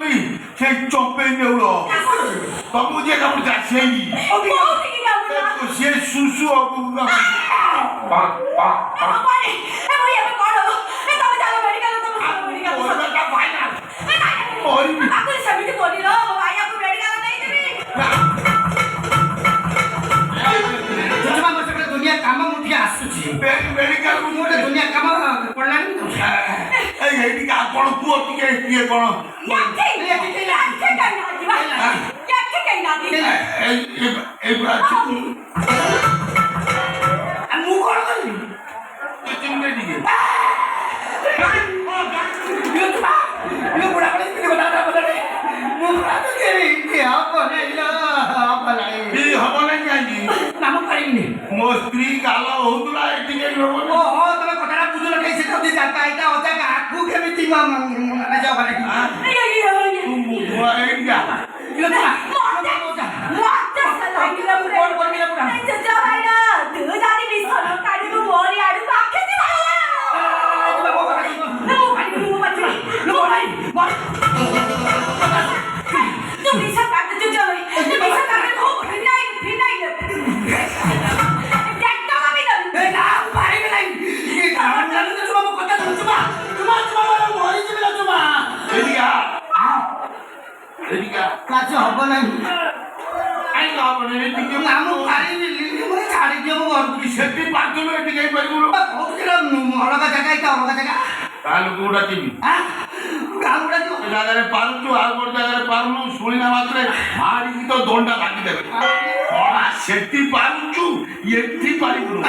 ସେ ଚପେଇ ନେଉଳ ତମକୁ ଯିଏ କାମୁଡିଲା ସେଇ ସିଏ ସୁସୁ दुनिया काम मुझे आसुची मेडिकल मोटे दुनिया काम पड़लानी ଏଇଠି ଆପଣ ପୁଅ ଟିକେ ଇଏ କଣ ଏଇଗୁଡ଼ା ମୁଁ କଣ କରିବି ଟିକେ ହବ ନାଇଁ କାହିଁକି କାମ ପାରିବିନି ମୋ ସ୍ତ୍ରୀ ଗାଲ ହଉଥିଲା ଟିକେ ଓହୋ ତମେ କଥାଟା ବୁଝୁନ କାଇଁ ସେ ଯଦି ଜାଗା ଏଇଟା ଅଜାଗା ଆଗକୁ କେମିତି ହବ ନାହିଁ ଛାଡ଼ି ଦିଅ ମୁଁ ଘରକୁ ସେଠି ପାଞ୍ଚ ଟିକେ ହେଇପାରିବୁ ଅଲଗା ଜାଗା ଏଇଟା ଅଲଗା ଜାଗା ତାହେଲେ କୋଉଟା ଯିବି ଜାଗାରେ ପାରୁଛୁ ଆଉ ଗୋଟେ ଜାଗାରେ ପାରୁନୁ ଶୁଣିଲା ମାତ୍ରେ ମାରିକି ତ ଦଣ୍ଡା ଭାଙ୍ଗିଦେବେ ସେଠି ପାରୁଛୁ ଏଠି ପାରିବୁନୁ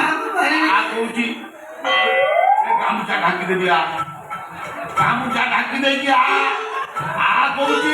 କହୁଛି ଗାମୁଛା ଢାଙ୍କିଦେବି ଗାମୁଛା ଢାଙ୍କି ଦେଇକି କହୁଛି